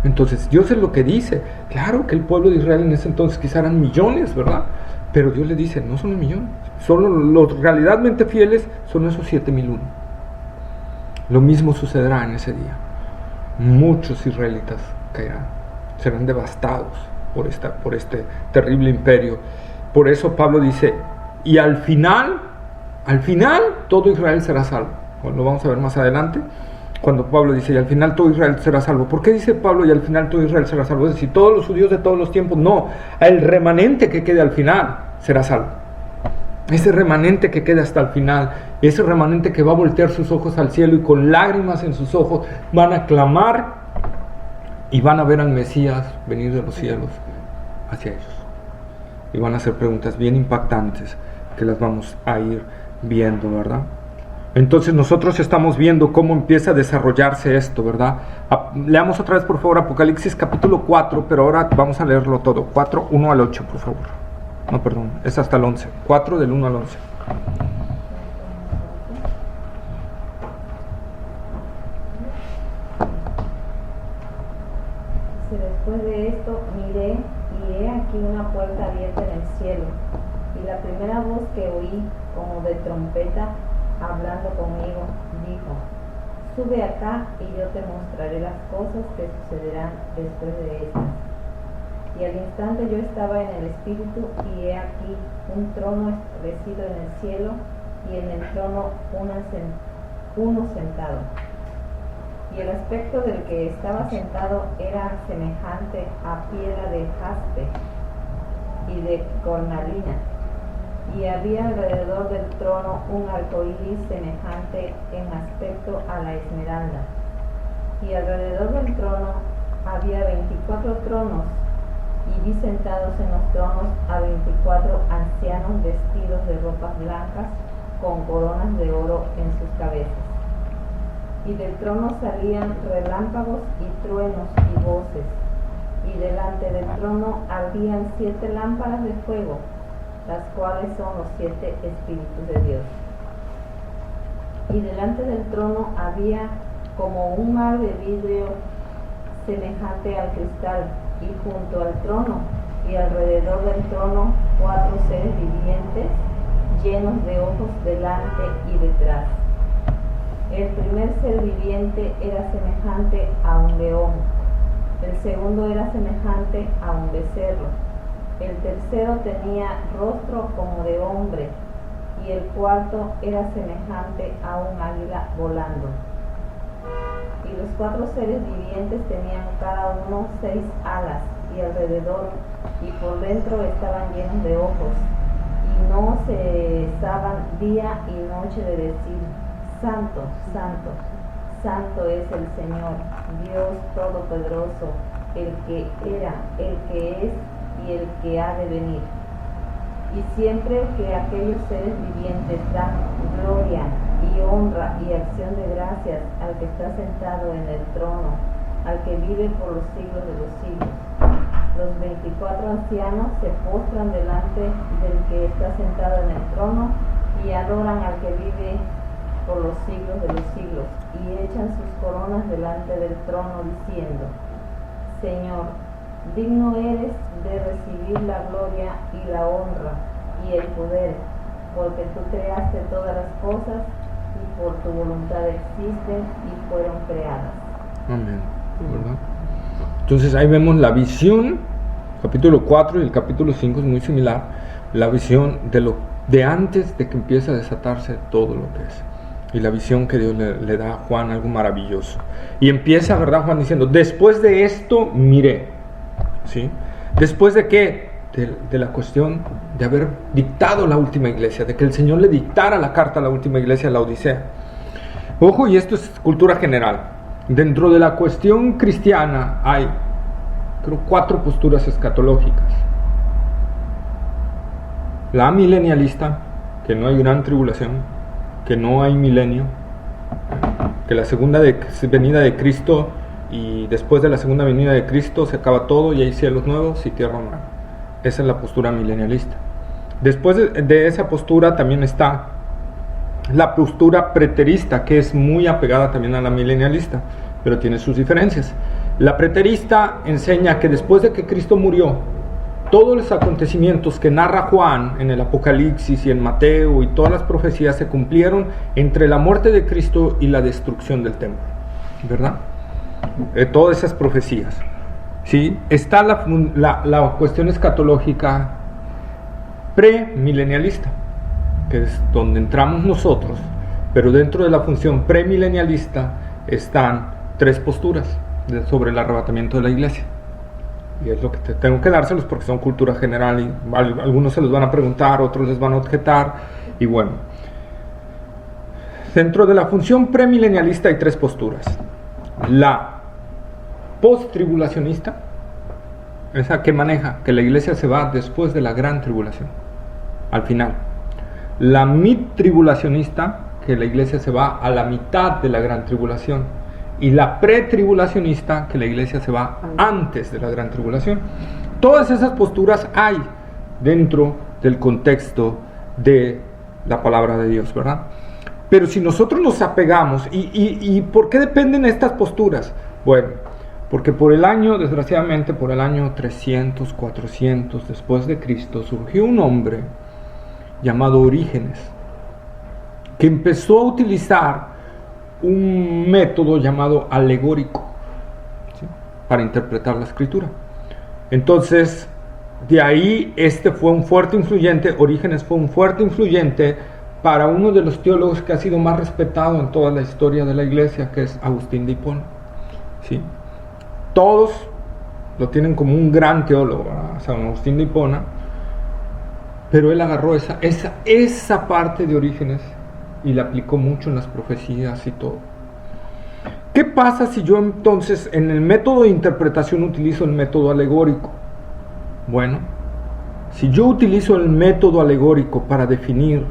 Entonces Dios es lo que dice. Claro que el pueblo de Israel en ese entonces quizá eran millones, ¿verdad? Pero Dios le dice: no son millones, solo los realmente fieles son esos 7,001. Lo mismo sucederá en ese día. Muchos israelitas caerán, serán devastados por este terrible imperio. Por eso Pablo dice, y al final todo Israel será salvo. Bueno, lo vamos a ver más adelante, cuando Pablo dice, y al final todo Israel será salvo. ¿Por qué dice Pablo, y al final todo Israel será salvo? Es decir, todos los judíos de todos los tiempos, no, el remanente que quede al final será salvo. Ese remanente que quede hasta el final, ese remanente que va a voltear sus ojos al cielo y con lágrimas en sus ojos van a clamar y van a ver al Mesías venir de los cielos hacia ellos. Y van a hacer preguntas bien impactantes que las vamos a ir viendo, ¿verdad? Entonces nosotros estamos viendo cómo empieza a desarrollarse esto, ¿verdad? Leamos otra vez, por favor, Apocalipsis capítulo 4, pero ahora vamos a leerlo todo. 4, 1 al 8, por favor. No, perdón, es hasta el 11. 4 del 1 al 11. Después de esto miré y he aquí una puerta abierta en el cielo, y la primera voz que oí como de trompeta hablando conmigo dijo: sube acá y yo te mostraré las cosas que sucederán después de estas. Y al instante yo estaba en el espíritu, y he aquí un trono establecido en el cielo, y en el trono uno sentado. Y el aspecto del que estaba sentado era semejante a piedra de jaspe y de cornalina, y había alrededor del trono un arco iris semejante en aspecto a la esmeralda. Y alrededor del trono había 24 tronos, y vi sentados en los tronos a 24 ancianos vestidos de ropas blancas, con coronas de oro en sus cabezas. Y del trono salían relámpagos y truenos y voces, y delante del trono ardían 7 lámparas de fuego, las cuales son los 7 espíritus de Dios. Y delante del trono había como un mar de vidrio semejante al cristal, y junto al trono y alrededor del trono 4 seres vivientes llenos de ojos delante y detrás. El primer ser viviente era semejante a un león, el segundo era semejante a un becerro, el tercero tenía rostro como de hombre, y el cuarto era semejante a un águila volando. Y los 4 seres vivientes tenían cada uno 6 alas, y alrededor y por dentro estaban llenos de ojos, y no cesaban día y noche de decir: Santo, Santo, Santo es el Señor, Dios Todopoderoso, el que era, el que es y el que ha de venir. Y siempre que aquellos seres vivientes dan gloria y honra y acción de gracias al que está sentado en el trono, al que vive por los siglos de los siglos, los 24 ancianos se postran delante del que está sentado en el trono y adoran al que vive por los siglos de los siglos, y echan sus coronas delante del trono diciendo: Señor, digno eres de recibir la gloria y la honra y el poder, porque tú creaste todas las cosas y por tu voluntad existen y fueron creadas. Amén. ¿Verdad? Entonces ahí vemos la visión, capítulo 4 y el capítulo 5 es muy similar, la visión de antes de que empiece a desatarse todo lo que es. Y la visión que Dios le da a Juan, algo maravilloso. Y empieza, ¿verdad, Juan? Diciendo: después de esto miré. ¿Sí? ¿Después de qué? De la cuestión de haber dictado la última iglesia, de que el Señor le dictara la carta a la última iglesia, la Odisea. Ojo, y esto es cultura general. Dentro de la cuestión cristiana hay, creo, 4 posturas escatológicas. La milenialista, que no hay gran tribulación, que no hay milenio, que la segunda venida de Cristo, y después de la segunda venida de Cristo se acaba todo y hay cielos nuevos y tierra nueva. Esa es la postura milenialista. Después de esa postura también está la postura preterista, que es muy apegada también a la milenialista, pero tiene sus diferencias. La preterista enseña que después de que Cristo murió, todos los acontecimientos que narra Juan en el Apocalipsis y en Mateo y todas las profecías se cumplieron entre la muerte de Cristo y la destrucción del templo, ¿verdad? Todas esas profecías. ¿sí? Está la cuestión escatológica premilenialista, que es donde entramos nosotros, pero dentro de la función premilenialista están 3 posturas sobre el arrebatamiento de la iglesia. Y es lo que tengo que dárselos porque son cultura general y algunos se los van a preguntar, otros les van a objetar. Y bueno, dentro de la función premilenialista hay 3 posturas. La post-tribulacionista, esa que maneja que la iglesia se va después de la gran tribulación, al final. La mid-tribulacionista, que la iglesia se va a la mitad de la gran tribulación. Y la pretribulacionista, que la iglesia se va antes de la gran tribulación. Todas esas posturas hay dentro del contexto de la palabra de Dios, ¿verdad? Pero si nosotros nos apegamos, ¿y por qué dependen estas posturas? Bueno, porque desgraciadamente por el año 300, 400 después de Cristo, surgió un hombre llamado Orígenes, que empezó a utilizar un método llamado alegórico, ¿sí?, para interpretar la escritura. Entonces, de ahí fue un fuerte influyente, Orígenes fue un fuerte influyente para uno de los teólogos que ha sido más respetado en toda la historia de la iglesia, que es Agustín de Hipona, ¿sí? Todos lo tienen como un gran teólogo, San Agustín de Hipona, pero él agarró esa parte de Orígenes y la aplicó mucho en las profecías y todo. ¿Qué pasa si yo entonces en el método de interpretación utilizo el método alegórico? Bueno, si yo utilizo el método alegórico para definir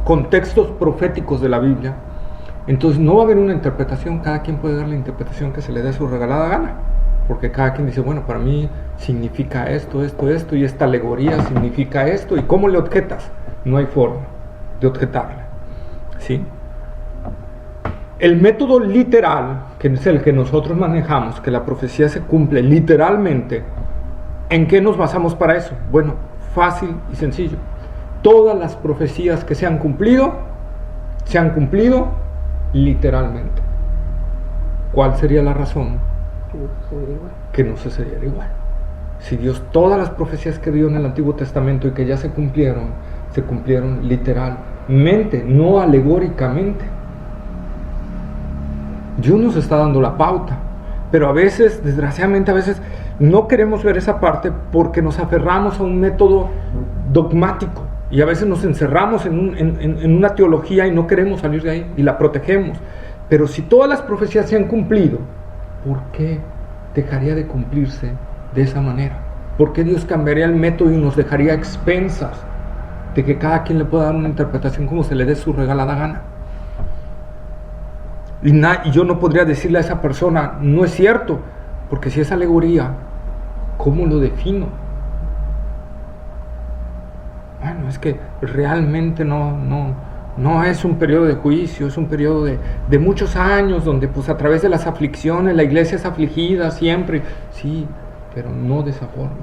contextos proféticos de la Biblia, entonces no va a haber una interpretación, cada quien puede dar la interpretación que se le dé su regalada gana, porque cada quien dice, bueno, para mí significa esto, y esta alegoría significa esto, y ¿cómo le objetas? No hay forma de objetarle, ¿sí? El método literal, que es el que nosotros manejamos, que la profecía se cumple literalmente, ¿en qué nos basamos para eso? Bueno, fácil y sencillo. Todas las profecías que se han cumplido literalmente. ¿Cuál sería la razón? Que no sucediera igual. Si Dios, todas las profecías que dio en el Antiguo Testamento y que ya se cumplieron literalmente, no alegóricamente. Dios nos está dando la pauta, pero a veces, desgraciadamente, no queremos ver esa parte porque nos aferramos a un método dogmático y a veces nos encerramos en una teología y no queremos salir de ahí y la protegemos. Pero si todas las profecías se han cumplido, ¿por qué dejaría de cumplirse de esa manera? ¿Por qué Dios cambiaría el método y nos dejaría a expensas de que cada quien le pueda dar una interpretación como se le dé su regalada gana? Y yo no podría decirle a esa persona, no es cierto, porque si es alegoría, ¿cómo lo defino? Bueno, es que realmente no es un periodo de juicio, es un periodo de muchos años, donde pues a través de las aflicciones la iglesia es afligida siempre. Sí, pero no de esa forma.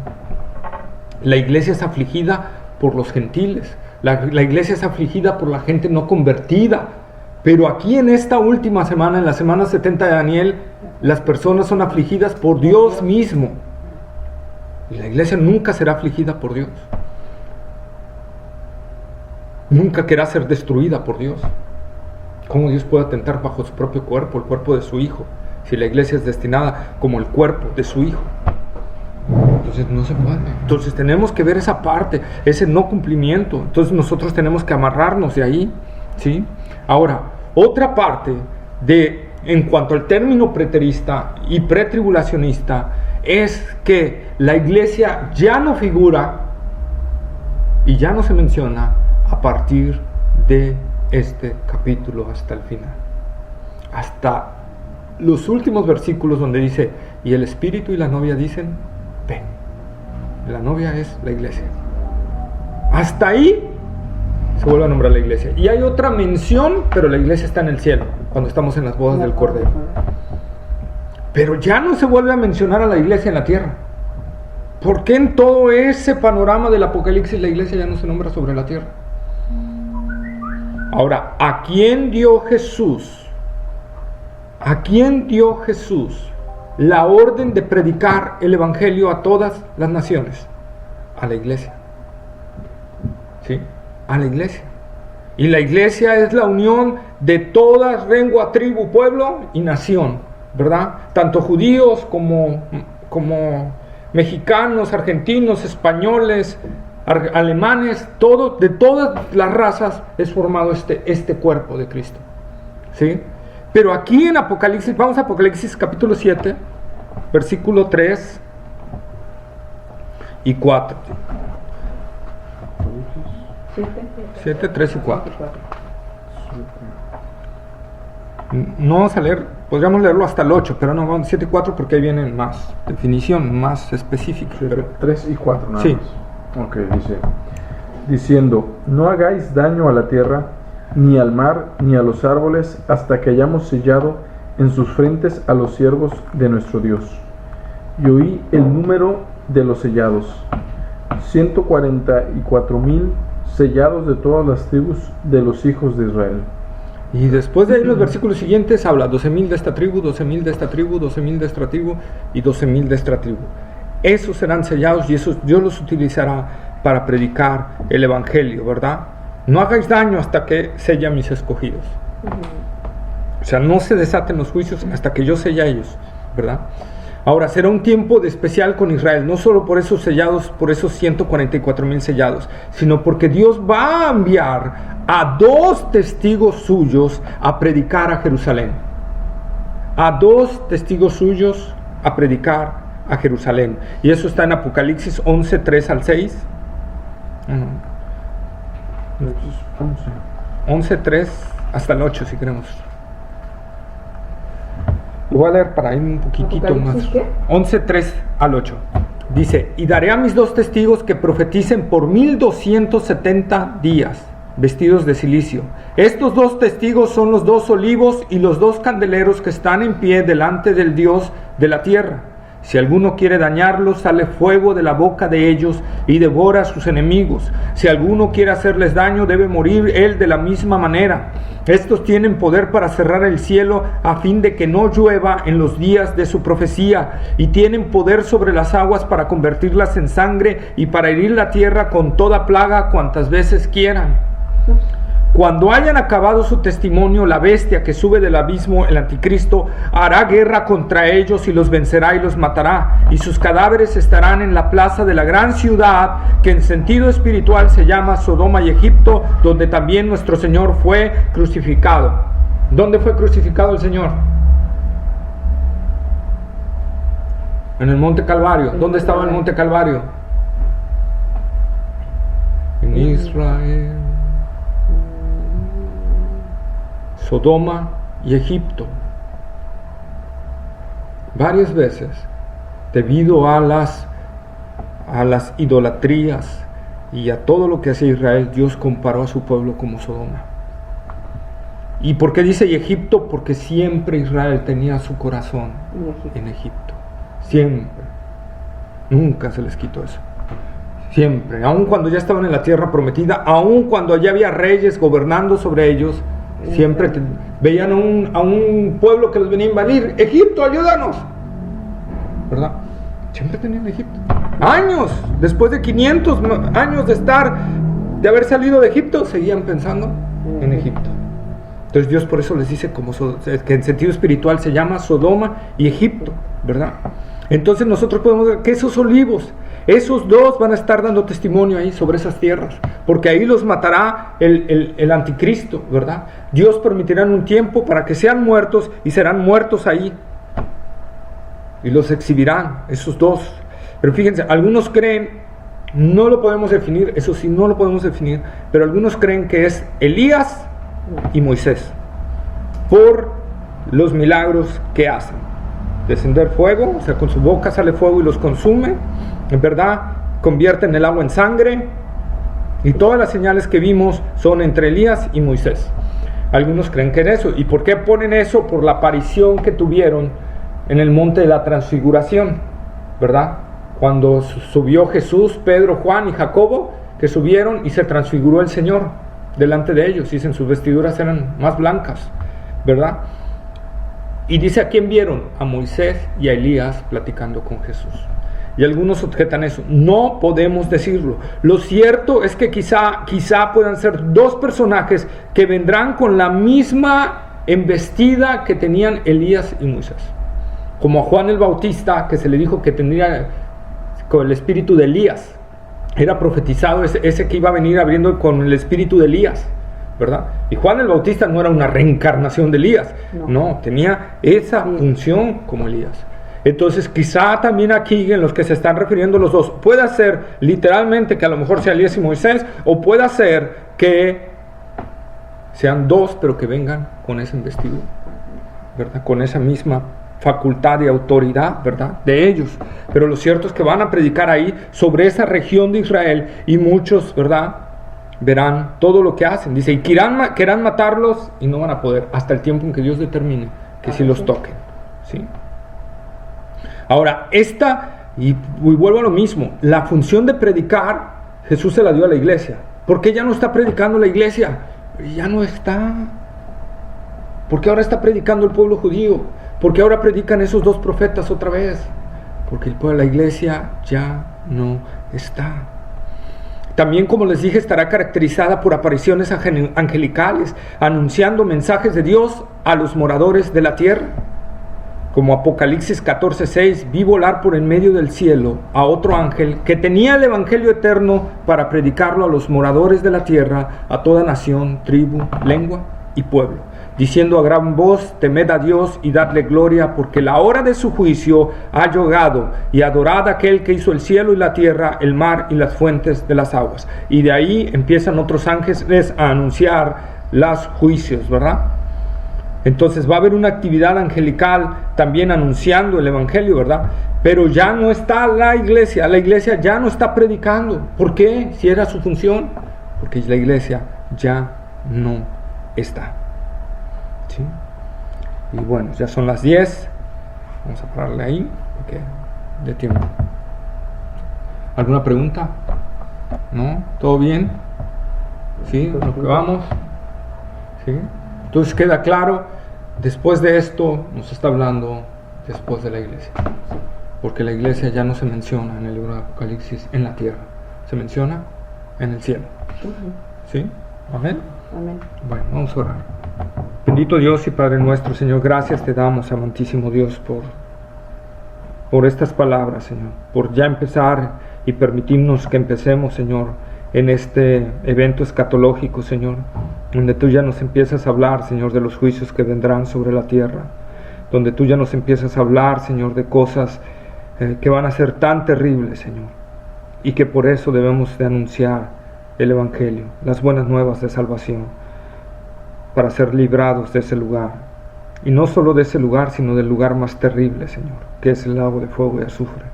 La iglesia es afligida por los gentiles, la iglesia es afligida por la gente no convertida, pero aquí en esta última semana, en la semana 70 de Daniel, las personas son afligidas por Dios mismo, y la iglesia nunca será afligida por Dios, nunca querrá ser destruida por Dios. ¿Cómo Dios puede atentar bajo su propio cuerpo, el cuerpo de su Hijo, si la iglesia es destinada como el cuerpo de su Hijo? Entonces no se puede. Entonces tenemos que ver esa parte, ese no cumplimiento. Entonces nosotros tenemos que amarrarnos de ahí, ¿sí? Ahora, otra parte en cuanto al término preterista y pretribulacionista es que la iglesia ya no figura y ya no se menciona a partir de este capítulo hasta el final, hasta los últimos versículos donde dice, y el Espíritu y la novia dicen, ven. La novia es la iglesia. Hasta ahí se vuelve a nombrar la iglesia. Y hay otra mención, pero la iglesia está en el cielo, cuando estamos en las bodas del Cordero. Pero ya no se vuelve a mencionar a la iglesia en la tierra. ¿Por qué en todo ese panorama del Apocalipsis la iglesia ya no se nombra sobre la tierra? Ahora, ¿a quién dio Jesús la orden de predicar el evangelio a todas las naciones? A la iglesia. ¿Sí? A la iglesia. Y la iglesia es la unión de todas, lengua, tribu, pueblo y nación, ¿verdad? Tanto judíos como mexicanos, argentinos, españoles, alemanes, de todas las razas es formado este cuerpo de Cristo. ¿Sí? Pero aquí en Apocalipsis, vamos a Apocalipsis capítulo 7, versículo 3 y 4. 7, 3 y 4. No vamos a leer, podríamos leerlo hasta el 8, pero no, vamos 7 y 4 porque ahí vienen más definición, más específica. 3 y 4 nada sí. más. Ok, diciendo, no hagáis daño a la tierra, ni al mar, ni a los árboles, hasta que hayamos sellado en sus frentes a los siervos de nuestro Dios. Y oí el número de los sellados, 144,000 sellados de todas las tribus de los hijos de Israel. Y después de ahí los versículos siguientes habla 12,000 de esta tribu, 12,000 de esta tribu, 12,000 de esta tribu y 12,000 de esta tribu. Esos serán sellados y esos Dios los utilizará para predicar el evangelio, ¿verdad? No hagáis daño hasta que selle a mis escogidos. O sea, no se desaten los juicios hasta que yo selle a ellos, ¿verdad? Ahora, será un tiempo de especial con Israel, no solo por esos sellados, por esos 144,000 sellados, sino porque Dios va a enviar a 2 testigos suyos a predicar a Jerusalén. A 2 testigos suyos a predicar a Jerusalén. Y eso está en Apocalipsis 11, 3 al 6. 11, 3 hasta el 8 si queremos. Lo voy a leer para ir un poquitito más. 11, 3 al 8. Dice, y daré a mis 2 testigos que profeticen por 1270 días, vestidos de cilicio. Estos 2 testigos son los 2 olivos y los 2 candeleros que están en pie delante del Dios de la tierra. Si alguno quiere dañarlos, sale fuego de la boca de ellos y devora a sus enemigos. Si alguno quiere hacerles daño, debe morir él de la misma manera. Estos tienen poder para cerrar el cielo a fin de que no llueva en los días de su profecía, y tienen poder sobre las aguas para convertirlas en sangre y para herir la tierra con toda plaga cuantas veces quieran. Cuando hayan acabado su testimonio, la bestia que sube del abismo, el anticristo, hará guerra contra ellos y los vencerá y los matará, y sus cadáveres estarán en la plaza de la gran ciudad, que en sentido espiritual se llama Sodoma y Egipto, donde también nuestro Señor fue crucificado. ¿Dónde fue crucificado el Señor? En el Monte Calvario. ¿Dónde estaba el Monte Calvario? En Israel. Sodoma y Egipto. Varias veces, debido a las idolatrías y a todo lo que hacía Israel, Dios comparó a su pueblo como Sodoma. ¿Y por qué dice Egipto? Porque siempre Israel tenía su corazón en Egipto. Siempre. Nunca se les quitó eso. Siempre. Aun cuando ya estaban en la tierra prometida, aun cuando ya había reyes gobernando sobre ellos, siempre veían a un pueblo que los venía a invadir. Egipto, ayúdanos, ¿verdad? Siempre tenían Egipto. Años, después de 500 años de haber salido de Egipto, seguían pensando en Egipto. Entonces Dios por eso les dice que en sentido espiritual se llama Sodoma y Egipto, ¿verdad? Entonces nosotros podemos ver que esos olivos, esos 2 van a estar dando testimonio ahí sobre esas tierras, porque ahí los matará el anticristo, ¿verdad? Dios permitirá un tiempo para que sean muertos y serán muertos ahí. Y los exhibirán, esos 2. Pero fíjense, algunos creen, no lo podemos definir, eso sí, no lo podemos definir, pero algunos creen que es Elías y Moisés, por los milagros que hacen. Descender fuego, o sea, con su boca sale fuego y los consume. En verdad, convierten el agua en sangre. Y todas las señales que vimos son entre Elías y Moisés. Algunos creen que en eso. ¿Y por qué ponen eso? Por la aparición que tuvieron en el monte de la transfiguración, ¿verdad? Cuando subió Jesús, Pedro, Juan y Jacobo, que subieron y se transfiguró el Señor delante de ellos. Dicen, sus vestiduras eran más blancas, ¿verdad? Y dice, ¿a quién vieron? A Moisés y a Elías platicando con Jesús. Y algunos objetan eso. No podemos decirlo. Lo cierto es que quizá puedan ser dos personajes que vendrán con la misma embestida que tenían Elías y Moisés. Como a Juan el Bautista, que se le dijo que tendría con el espíritu de Elías. Era profetizado ese que iba a venir abriendo con el espíritu de Elías, ¿verdad? Y Juan el Bautista no era una reencarnación de Elías. No, tenía esa función como Elías. Entonces quizá también aquí en los que se están refiriendo los dos, pueda ser literalmente que a lo mejor sea Elías y Moisés, o pueda ser que sean dos pero que vengan con ese investido, ¿verdad? Con esa misma facultad y autoridad, ¿verdad? De ellos. Pero lo cierto es que van a predicar ahí sobre esa región de Israel y muchos, ¿verdad? Verán todo lo que hacen. Dice, y querrán matarlos y no van a poder hasta el tiempo en que Dios determine que sí los toquen, ¿sí? Ahora, y vuelvo a lo mismo, la función de predicar, Jesús se la dio a la iglesia. ¿Por qué ya no está predicando la iglesia? Ya no está. ¿Por qué ahora está predicando el pueblo judío? ¿Por qué ahora predican esos dos profetas otra vez? Porque la iglesia ya no está. También, como les dije, estará caracterizada por apariciones angelicales, anunciando mensajes de Dios a los moradores de la tierra. Como Apocalipsis 14:6, vi volar por en medio del cielo a otro ángel que tenía el evangelio eterno para predicarlo a los moradores de la tierra, a toda nación, tribu, lengua y pueblo, diciendo a gran voz, temed a Dios y dadle gloria, porque la hora de su juicio ha llegado, y adorad a aquel que hizo el cielo y la tierra, el mar y las fuentes de las aguas. Y de ahí empiezan otros ángeles a anunciar los juicios, ¿verdad? Entonces va a haber una actividad angelical también anunciando el evangelio, ¿verdad? Pero ya no está la iglesia ya no está predicando. ¿Por qué? Si era su función. Porque la iglesia ya no está. ¿Sí? Y bueno, ya son las 10. Vamos a pararle ahí, porque de tiempo. ¿Alguna pregunta? ¿No? ¿Todo bien? ¿Sí? ¿Lo que vamos? ¿Sí? Entonces queda claro, después de esto nos está hablando después de la iglesia. Porque la iglesia ya no se menciona en el libro de Apocalipsis en la tierra. Se menciona en el cielo. ¿Sí? ¿Amén? Amén. Bueno, vamos a orar. Bendito Dios y Padre nuestro, Señor, gracias te damos, amantísimo Dios, por estas palabras, Señor, por ya empezar y permitirnos que empecemos, Señor, en este evento escatológico, Señor, donde tú ya nos empiezas a hablar, Señor, de los juicios que vendrán sobre la tierra, donde tú ya nos empiezas a hablar, Señor, de cosas que van a ser tan terribles, Señor, y que por eso debemos de anunciar el Evangelio, las buenas nuevas de salvación, para ser librados de ese lugar, y no solo de ese lugar, sino del lugar más terrible, Señor, que es el lago de fuego y azufre,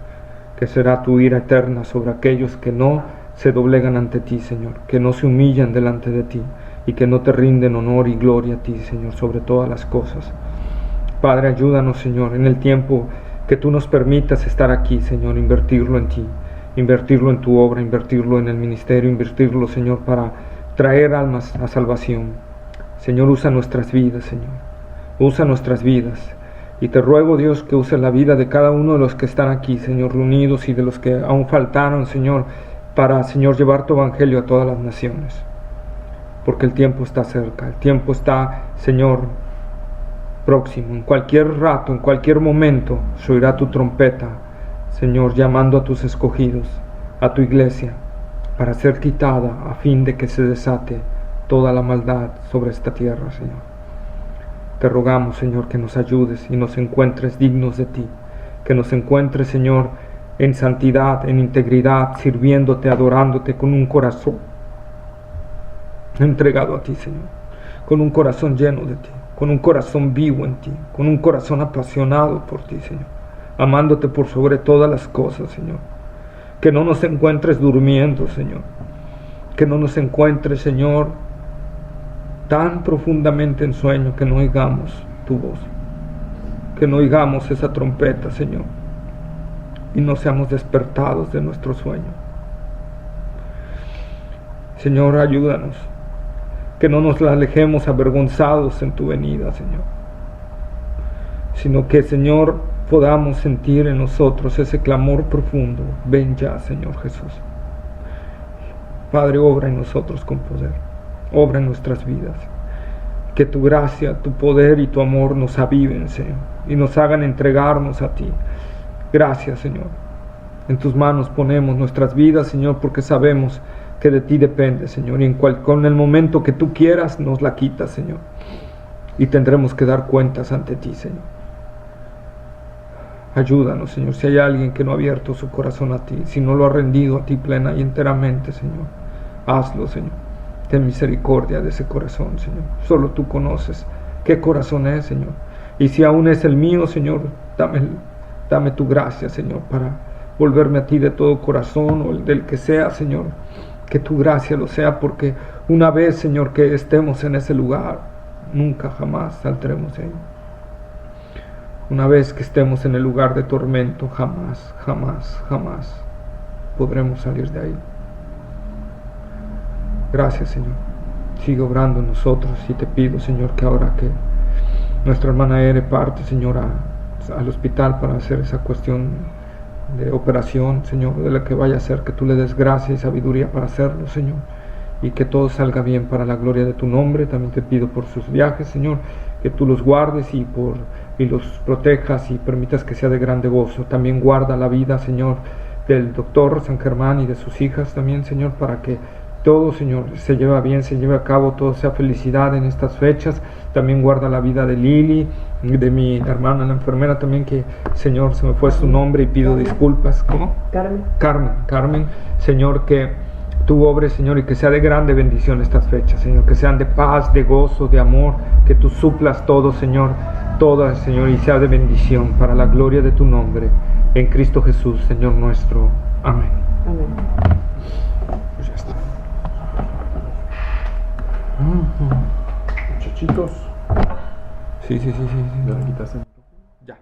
que será tu ira eterna sobre aquellos que no se doblegan ante ti, Señor, que no se humillan delante de ti, y que no te rinden honor y gloria a ti, Señor, sobre todas las cosas. Padre, ayúdanos, Señor, en el tiempo que tú nos permitas estar aquí, Señor, invertirlo en ti, invertirlo en tu obra, invertirlo en el ministerio, invertirlo, Señor, para traer almas a salvación. Señor, usa nuestras vidas, Señor, usa nuestras vidas, y te ruego, Dios, que use la vida de cada uno de los que están aquí, Señor, reunidos, y de los que aún faltaron, Señor, para, Señor, llevar tu evangelio a todas las naciones, porque el tiempo está cerca, el tiempo está, Señor, próximo. En cualquier rato, en cualquier momento, se oirá tu trompeta, Señor, llamando a tus escogidos, a tu iglesia, para ser quitada, a fin de que se desate toda la maldad sobre esta tierra, Señor. Te rogamos, Señor, que nos ayudes y nos encuentres dignos de ti, que nos encuentres, Señor, en santidad, en integridad, sirviéndote, adorándote con un corazón entregado a ti, Señor, con un corazón lleno de ti, con un corazón vivo en ti, con un corazón apasionado por ti, Señor, amándote por sobre todas las cosas, Señor. Que no nos encuentres durmiendo, Señor, que no nos encuentres, Señor, tan profundamente en sueño que no oigamos tu voz, que no oigamos esa trompeta, Señor, y no seamos despertados de nuestro sueño. Señor, ayúdanos, que no nos alejemos avergonzados en tu venida, Señor. sino que, Señor, podamos sentir en nosotros ese clamor profundo. Ven ya, Señor Jesús. Padre, obra en nosotros con poder, obra en nuestras vidas. Que tu gracia, tu poder y tu amor nos aviven, Señor, y nos hagan entregarnos a ti. Gracias, Señor. En tus manos ponemos nuestras vidas, Señor, porque sabemos que de ti depende, Señor, y con el momento que tú quieras nos la quitas, Señor, y tendremos que dar cuentas ante ti, Señor. Ayúdanos, Señor, si hay alguien que no ha abierto su corazón a ti, si no lo ha rendido a ti plena y enteramente, Señor, hazlo, Señor. Ten misericordia de ese corazón, Señor. Solo tú conoces qué corazón es, Señor. Y si aún es el mío, Señor, dame tu gracia, Señor, para volverme a ti de todo corazón, o el del que sea, Señor. Que tu gracia lo sea, porque una vez, Señor, que estemos en ese lugar, nunca jamás saldremos de ahí. Una vez que estemos en el lugar de tormento, jamás, jamás, jamás podremos salir de ahí. Gracias, Señor. Sigue obrando en nosotros, y te pido, Señor, que ahora que nuestra hermana Ere parte, Señor, al hospital para hacer esa cuestión de operación, Señor, de la que vaya a ser, que tú le des gracia y sabiduría para hacerlo, Señor, y que todo salga bien para la gloria de tu nombre. También te pido por sus viajes, Señor, que tú los guardes y los protejas y permitas que sea de grande gozo. También guarda la vida, Señor, del doctor San Germán y de sus hijas también, Señor, para que todo, Señor, se lleve bien, se lleve a cabo, todo sea felicidad en estas fechas. También guarda la vida de Lili, de mi hermana, la enfermera también, que, Señor, se me fue su nombre y pido disculpas. ¿Cómo? Carmen, Señor, que tú obres, Señor, y que sea de grande bendición estas fechas, Señor, que sean de paz, de gozo, de amor, que tú suplas todo, Señor, todas, Señor, y sea de bendición para la gloria de tu nombre, en Cristo Jesús, Señor nuestro. Amén. Amén. Pues ya está. Muchachitos, Sí. ¿ya le quitaste? Ya.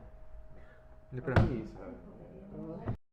Ahí,